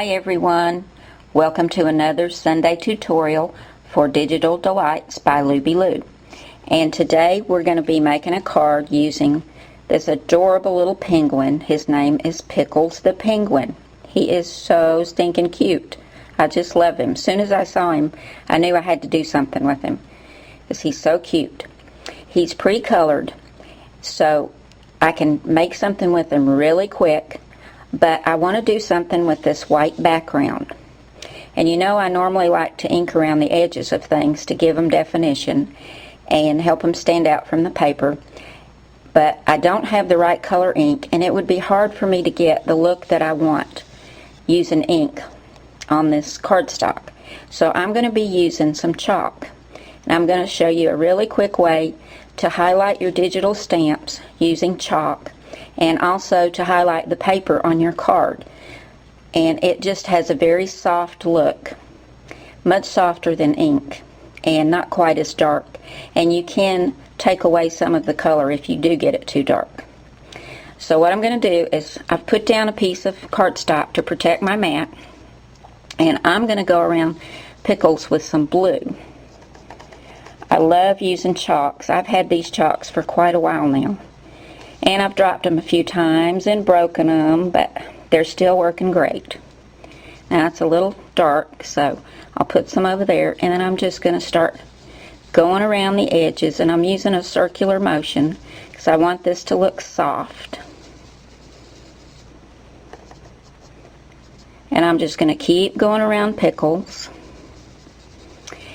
Hi everyone, welcome to another Sunday tutorial for Digital Delights by Luby Lou. And today we're going to be making a card using this adorable little penguin. His name is Pickles the Penguin. He is so stinking cute. I just love him. As soon as I saw him, I knew I had to do something with him because he's so cute. He's pre-colored, so I can make something with him really quick. But I want to do something with this white background. And you know I normally like to ink around the edges of things to give them definition and help them stand out from the paper. But I don't have the right color ink, and it would be hard for me to get the look that I want using ink on this cardstock. So I'm going to be using some chalk. And I'm going to show you a really quick way to highlight your digital stamps using chalk, and also to highlight the paper on your card. And it just has a very soft look, much softer than ink and not quite as dark, and you can take away some of the color if you do get it too dark. So what I'm going to do is I've put down a piece of cardstock to protect my mat, and I'm going to go around Pickles with some blue. I love using chalks. I've had these chalks for quite a while now. And I've dropped them a few times and broken them, but they're still working great. Now it's a little dark, so I'll put some over there, and then I'm just going to start going around the edges, and I'm using a circular motion because I want this to look soft. And I'm just going to keep going around Pickles.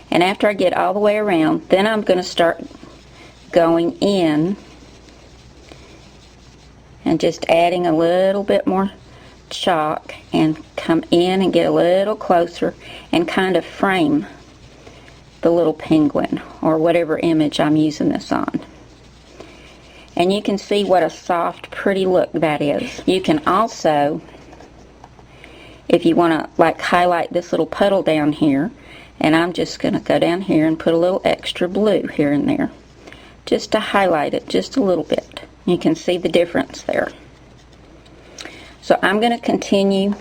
And after I get all the way around, then I'm going to start going in and just adding a little bit more chalk and come in and get a little closer and kind of frame the little penguin or whatever image I'm using this on. And you can see what a soft, pretty look that is. You can also, if you want to like highlight this little puddle down here, and I'm just going to go down here and put a little extra blue here and there just to highlight it just a little bit. You can see the difference there. So I'm going to continue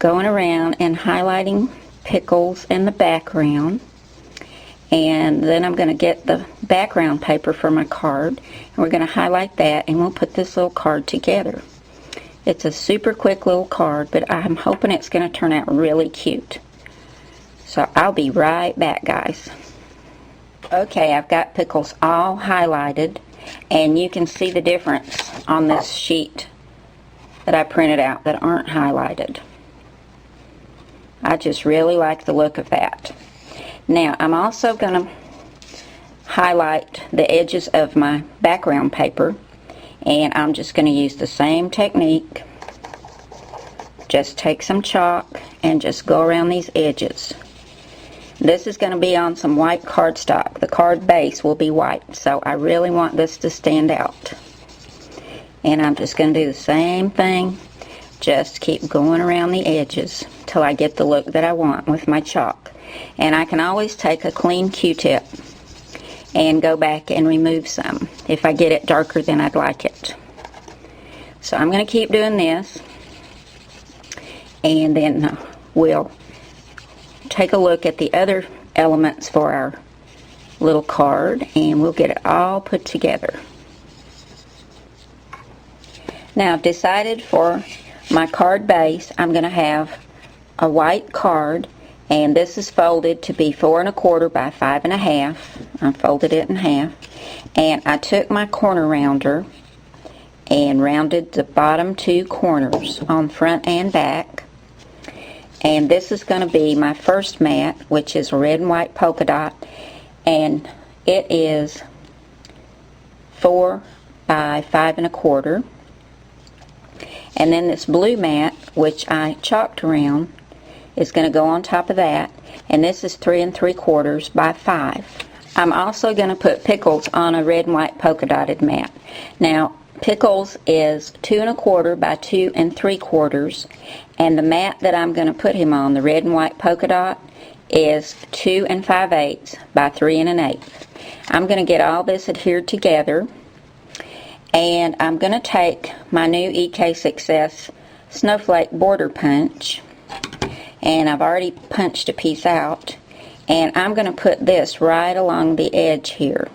going around and highlighting Pickles in the background. And then I'm going to get the background paper for my card. And we're going to highlight that, and we'll put this little card together. It's a super quick little card, but I'm hoping it's going to turn out really cute. So I'll be right back, guys. Okay, I've got Pickles all highlighted. And you can see the difference on this sheet that I printed out that aren't highlighted. I just really like the look of that. Now I'm also going to highlight the edges of my background paper, and I'm just going to use the same technique. Just take some chalk and just go around these edges. This is going to be on some white cardstock. The card base will be white, so I really want this to stand out. And I'm just going to do the same thing. Just keep going around the edges till I get the look that I want with my chalk. And I can always take a clean Q-tip and go back and remove some if I get it darker than I'd like it. So I'm going to keep doing this, and then we'll take a look at the other elements for our little card, and we'll get it all put together. Now I've decided for my card base I'm going to have a white card, and this is folded to be 4 1/4 by 5 1/2. I folded it in half, and I took my corner rounder and rounded the bottom 2 corners on front and back. And this is going to be my first mat, which is a red and white polka dot, and it is 4 by 5 1/4. And then this blue mat, which I chalked around, is going to go on top of that, and this is 3 3/4 by 5. I'm also going to put Pickles on a red and white polka dotted mat. Now Pickles is 2 1/4 by 2 3/4, and the mat that I'm going to put him on, the red and white polka dot, is 2 5/8 by 3 1/8. I'm going to get all this adhered together, and I'm going to take my new EK Success snowflake border punch, and I've already punched a piece out, and I'm going to put this right along the edge here.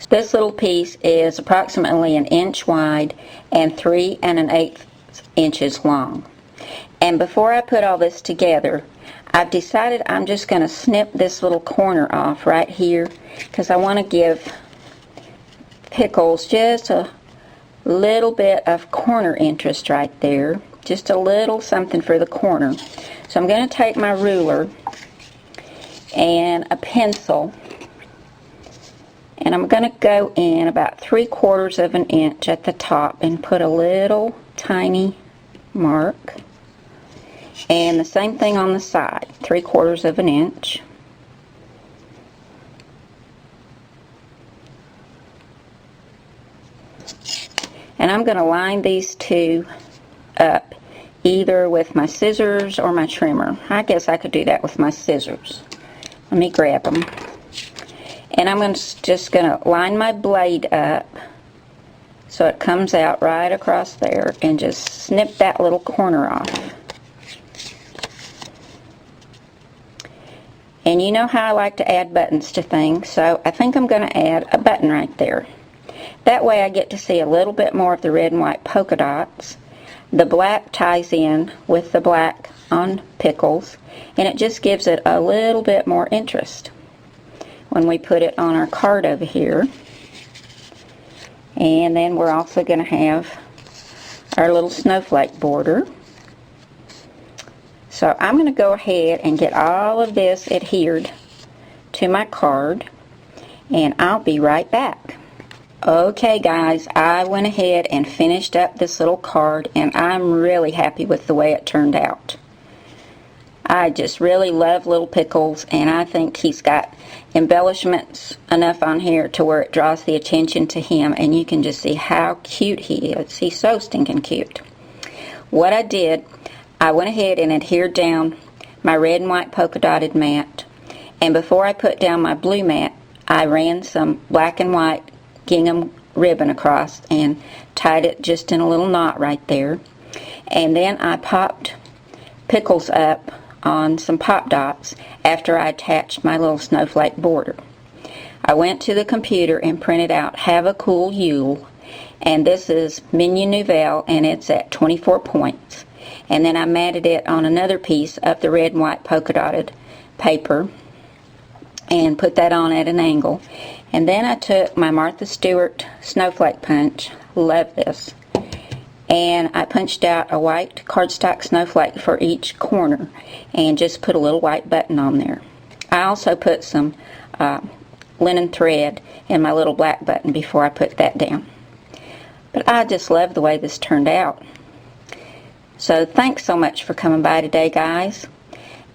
This little piece is approximately 1 inch wide and 3 1/8 inches long. And before I put all this together, I've decided I'm just going to snip this little corner off right here, because I want to give pickles just a little bit of corner interest right there. Just a little something for the corner. So I'm going to take my ruler and a pencil, and I'm going to go in about 3/4 of an inch at the top and put a little tiny mark. And the same thing on the side, 3/4 of an inch. And I'm going to line these two up either with my scissors or my trimmer. I guess I could do that with my scissors. Let me grab them. And I'm just going to line my blade up so it comes out right across there, and just snip that little corner off. And you know how I like to add buttons to things, so I think I'm going to add a button right there. That way I get to see a little bit more of the red and white polka dots. The black ties in with the black on pickles, and it just gives it a little bit more interest when we put it on our card over here. And then we're also going to have our little snowflake border. So I'm going to go ahead and get all of this adhered to my card, and I'll be right back. Okay guys, I went ahead and finished up this little card, and I'm really happy with the way it turned out. I just really love Little Pickles, and I think he's got embellishments enough on here to where it draws the attention to him, and you can just see how cute he is. He's so stinking cute. What I did, I went ahead and adhered down my red and white polka dotted mat, and before I put down my blue mat, I ran some black and white gingham ribbon across and tied it just in a little knot right there. And then I popped pickles up on some pop dots after I attached my little snowflake border. I went to the computer and printed out Have a Cool Yule, and this is Menu Nouvelle, and it's at 24 points. And then I matted it on another piece of the red and white polka dotted paper and put that on at an angle. And then I took my Martha Stewart snowflake punch, love this, and I punched out a white cardstock snowflake for each corner and just put a little white button on there. I also put some linen thread in my little black button before I put that down. But I just love the way this turned out. So thanks so much for coming by today, guys.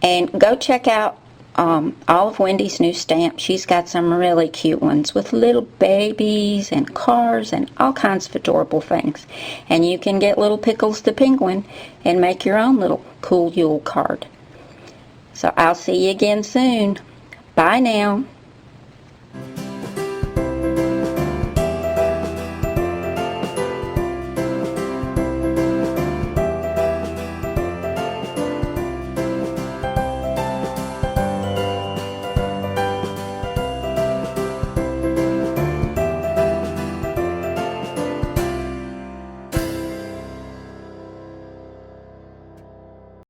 And go check out all of Wendy's new stamps. She's got some really cute ones with little babies and cars and all kinds of adorable things. And you can get Little Pickles the Penguin and make your own little cool Yule card. So I'll see you again soon. Bye now.